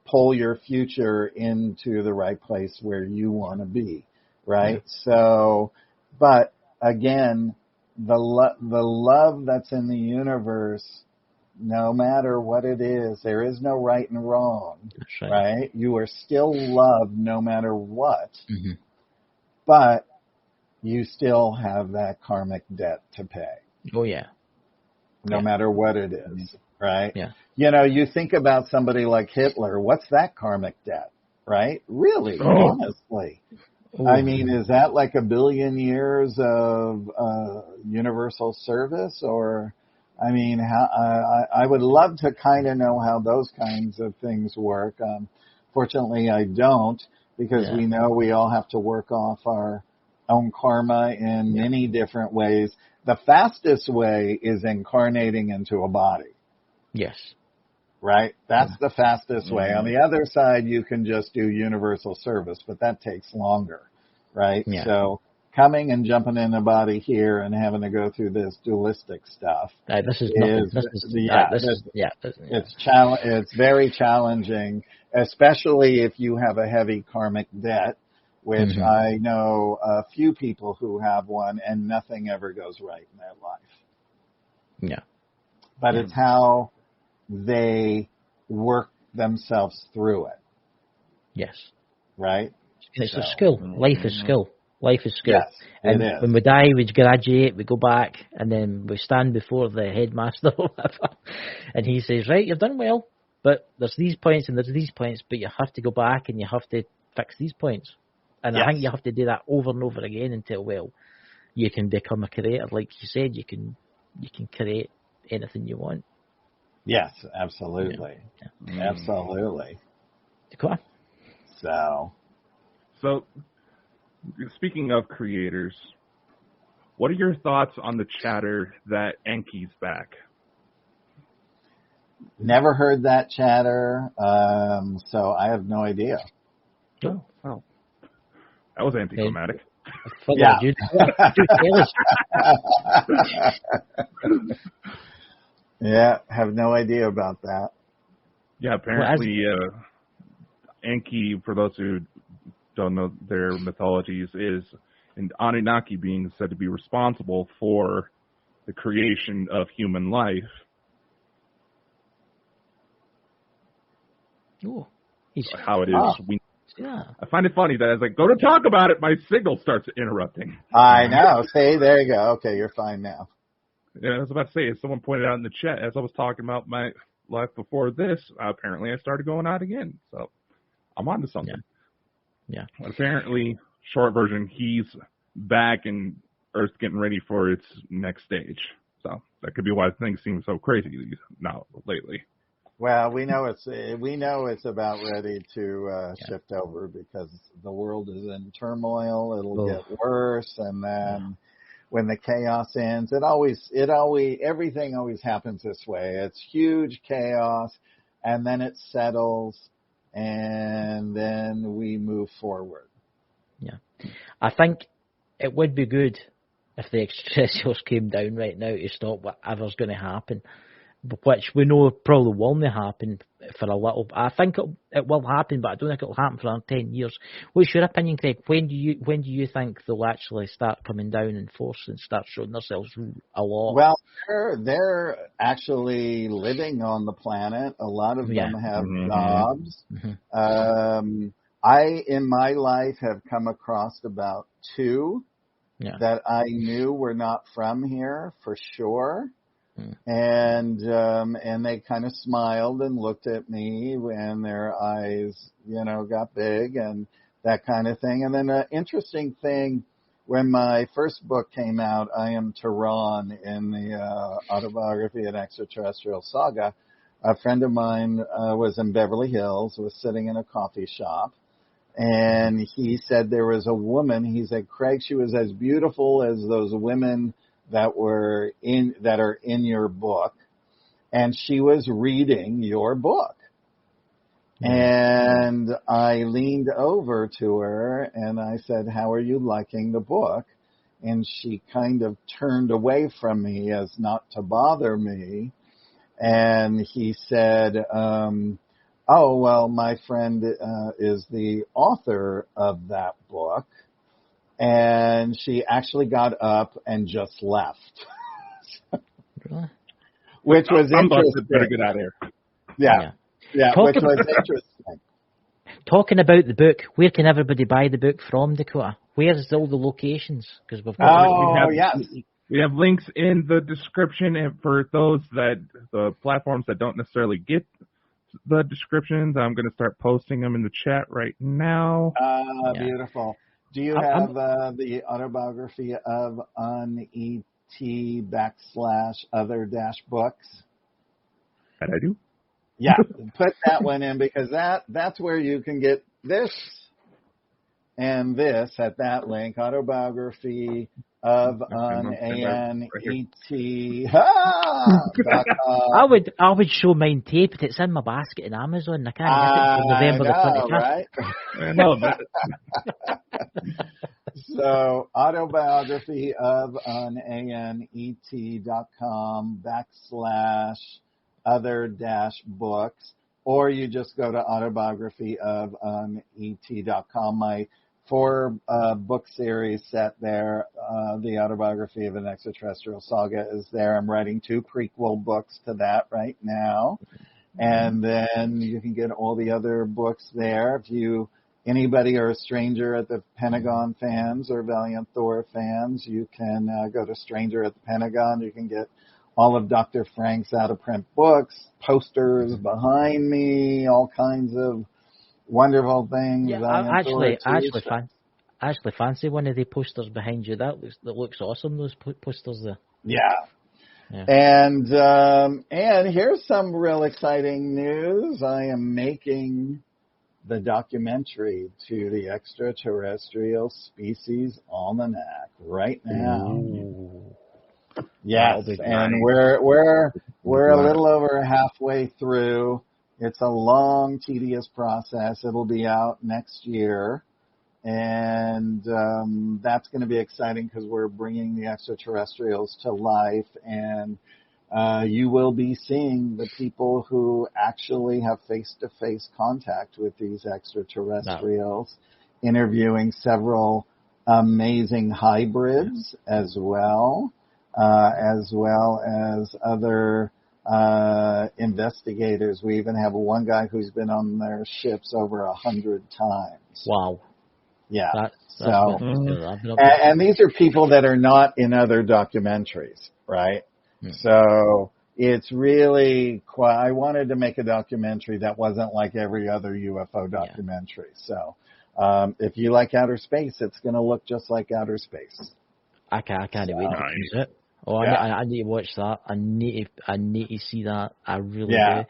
pull your future into the right place where you want to be, right? So, but again, the love that's in the universe, no matter what it is, there is no right and wrong, right? You are still loved no matter what, but you still have that karmic debt to pay. Oh, yeah. No matter what it is, right? You think about somebody like Hitler, what's that karmic debt, right? Really, honestly. I mean, is that like 1 billion years of universal service? Or, I mean, I would love to kind of know how those kinds of things work. Fortunately, I don't, because we know we all have to work off our own karma in many different ways. The fastest way is incarnating into a body. Yes. Right? That's the fastest way. On the other side, you can just do universal service, but that takes longer, right? So coming and jumping in a body here and having to go through this dualistic stuff. This is nothing. It's very challenging, especially if you have a heavy karmic debt, which I know a few people who have one, and nothing ever goes right in their life. Yeah. But it's how they work themselves through it. Yes. Right? It's a skill. Life is skill. Life is skill. Yes, and it is. When we die, we graduate, we go back, and then we stand before the headmaster or whatever, and he says, right, you've done well, but there's these points and there's these points, but you have to go back and you have to fix these points. And I think you have to do that over and over again until, well, you can become a creator. Like you said, you can create anything you want. Yes, absolutely. Yeah. Absolutely. Cool. So, speaking of creators, what are your thoughts on the chatter that Enki's back? Never heard that chatter, so I have no idea. Oh. That was anticlimactic. Yeah. Yeah, have no idea about that. Yeah, apparently Enki, for those who don't know their mythologies, is an Anunnaki being said to be responsible for the creation of human life. Ooh, how it is. I find it funny that as I go to talk about it, my signal starts interrupting. I know. See, there you go. Okay, you're fine now. Yeah, I was about to say, as someone pointed out in the chat, as I was talking about my life before this, apparently I started going out again. So I'm on to something. Yeah. But apparently, short version, he's back and Earth's getting ready for its next stage. So that could be why things seem so crazy now lately. Well, we know it's about ready to shift over because the world is in turmoil. It'll get worse, and then when the chaos ends, everything always happens this way. It's huge chaos, and then it settles, and then we move forward. Yeah, I think it would be good if the extraterrestrials came down right now to stop whatever's going to happen. Which we know probably won't happen for a little. I think it will happen, but I don't think it will happen for another 10 years. What's your opinion, Craig? When do you think they'll actually start coming down in force and start showing themselves a lot? Well, they're actually living on the planet. A lot of them have jobs. I, in my life, have come across about 2 that I knew were not from here for sure. And they kind of smiled and looked at me, and their eyes, got big and that kind of thing. And then an interesting thing, when my first book came out, I Am Tehran, in the Autobiography and Extraterrestrial Saga, a friend of mine was in Beverly Hills, was sitting in a coffee shop, and he said there was a woman. He said, Craig, she was as beautiful as those women that are in your book, and she was reading your book. And I leaned over to her and I said, how are you liking the book? And she kind of turned away from me as not to bother me. And he said, oh, well, my friend is the author of that book. And she actually got up and just left. Which was interesting. Better get out of here. Yeah, which was interesting. Talking about the book, where can everybody buy the book from, Dakota? Where's all the locations? Because we have links in the description, and for those the platforms that don't necessarily get the descriptions, I'm going to start posting them in the chat right now. Beautiful. Do you have the autobiography of UNET /other-books? That I do. Yeah, put that one in, because that's where you can get this and this at that link, autobiography of ANET. I would show mine taped. It's in my basket in Amazon. I can't get it until November the 25th. Right? I know that. So autobiography of an anet.com/other-books, or you just go to autobiographyofAnet.com. My 4-book series set there. The Autobiography of an Extraterrestrial Saga is there. I'm writing 2 prequel books to that right now. And then you can get all the other books there. If anybody or a stranger at the Pentagon fans or Valiant Thor fans, you can go to Stranger at the Pentagon. You can get all of Dr. Frank's out-of-print books, posters behind me, all kinds of wonderful things. Yeah, I actually fancy one of the posters behind you. That looks awesome. Those posters there. Yeah. And here's some real exciting news. I am making the documentary to the Extraterrestrial Species Almanac right now. Ooh. Yes, and we're a little over halfway through. It's a long, tedious process. It'll be out next year, and that's going to be exciting because we're bringing the extraterrestrials to life, and you will be seeing the people who actually have face-to-face contact with these extraterrestrials, interviewing several amazing hybrids as well as other investigators. We even have one guy who's been on their ships over 100 times. Wow. Yeah. That's and these are people that are not in other documentaries, right? So it's really I wanted to make a documentary that wasn't like every other UFO documentary. So if you like outer space, it's going to look just like outer space. I can't wait to use it. Oh, I need to watch that. I need to see that. I really do.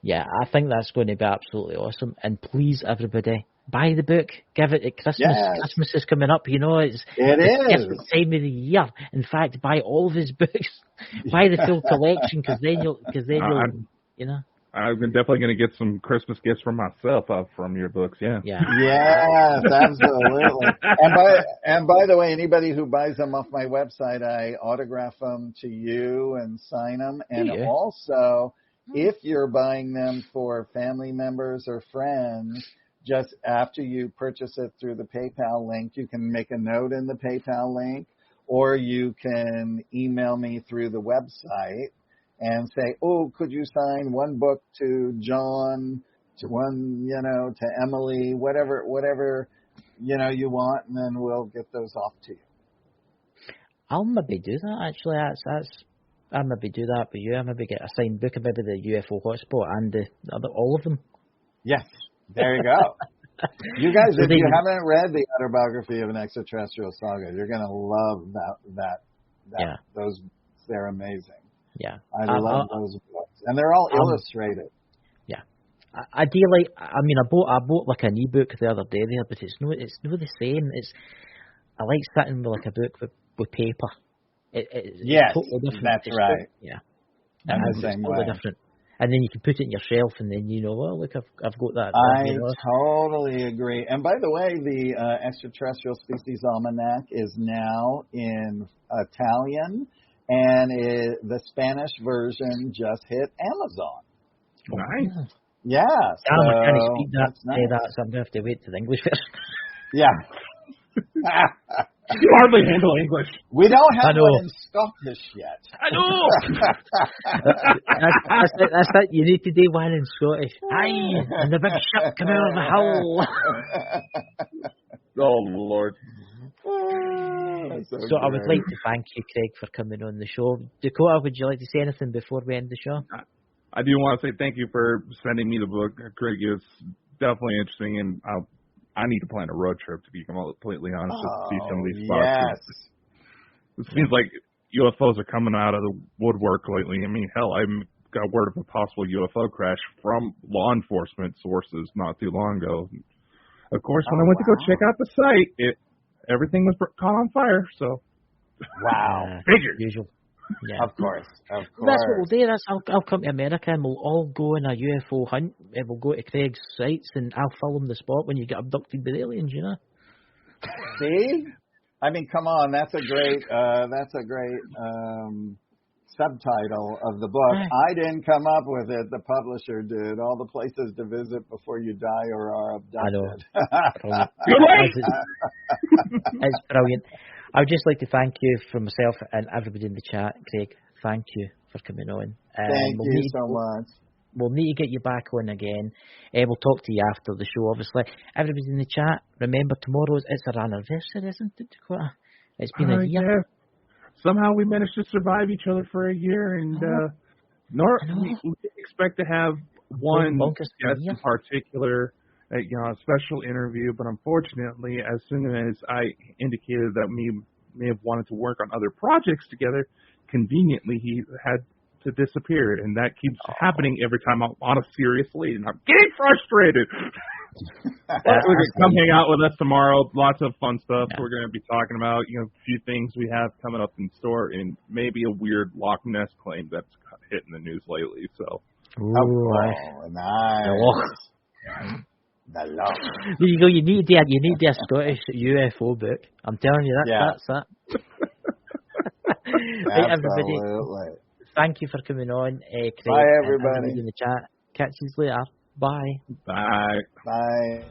Yeah, I think that's going to be absolutely awesome. And please, everybody, buy the book. Give it at Christmas. Yes. Christmas is coming up. You know, it's the time of the year. In fact, buy all of his books. Buy the full collection because then you'll, you know. I'm definitely going to get some Christmas gifts for myself from your books. Yeah. Yes, absolutely. And by the way, anybody who buys them off my website, I autograph them to you and sign them. And also, if you're buying them for family members or friends, just after you purchase it through the PayPal link, you can make a note in the PayPal link, or you can email me through the website and say, oh, could you sign one book to John, to to Emily, whatever, you want, and then we'll get those off to you. I'll maybe do that, actually. I'll maybe do that for you. I'll maybe get a signed book about the UFO Hotspot and all of them. Yes, there you go. You guys, if you haven't read the Autobiography of an Extraterrestrial Saga, you're going to love that. Those, they're amazing. Yeah, I love those books, and they're all illustrated. Yeah, I bought like an ebook the other day there, but it's no the same. I like sitting with like a book with paper. Yes, totally different. That's right. I'm the same way. Different. And then you can put it in your shelf, and then look, I've got that. I totally agree. And by the way, the Extraterrestrial Species Almanac is now in Italian. And the Spanish version just hit Amazon. Nice. Yeah. So I'm trying to speak that, so I'm going to have to wait to the English version. Yeah. You hardly handle English. We don't have one in Scottish yet. I know. That's that. You need to do one in Scottish. Aye, and the big ship come out of the hull. Oh, Lord. So I would like to thank you, Craig, for coming on the show. Dakota, would you like to say anything before we end the show? I do want to say thank you for sending me the book, Craig. It's definitely interesting, and I need to plan a road trip, to be completely honest, to see some of these spots. Yes. It seems like UFOs are coming out of the woodwork lately. I mean, hell, I got word of a possible UFO crash from law enforcement sources not too long ago. Of course, when I went to go check out the site, everything was caught on fire, so. Wow. Figured. Usual. Yeah. Of course. That's what we'll do. I'll come to America and we'll all go on a UFO hunt. And we'll go to Craig's sites and I'll film the spot when you get abducted by aliens, See? I mean, come on, that's a great subtitle of the book. I didn't come up with it. The publisher did. All the places to visit before you die or are abducted. It's brilliant. I would just like to thank you from myself and everybody in the chat. Craig, thank you for coming on. Thank you so much. We'll need to get you back on again. We'll talk to you after the show, obviously. Everybody in the chat, remember it's our anniversary, isn't it, Dakota? It's been a year. Yeah. Somehow we managed to survive each other for a year, and we expect to have one guest in particular, a special interview. But unfortunately, as soon as I indicated that we may have wanted to work on other projects together, conveniently he had to disappear, and that keeps happening every time I'm on a serious lead, and I'm getting frustrated. Come hang out with us tomorrow. Lots of fun stuff we're going to be talking about. A few things we have coming up in store, and maybe a weird Loch Ness claim that's hitting the news lately. So, nice. The Loch. There you go. You need a Scottish UFO book. I'm telling you that's it. Right, everybody. Thank you for coming on, Craig. Bye, everybody. In the chat. Catch you later. Bye. Bye. Bye.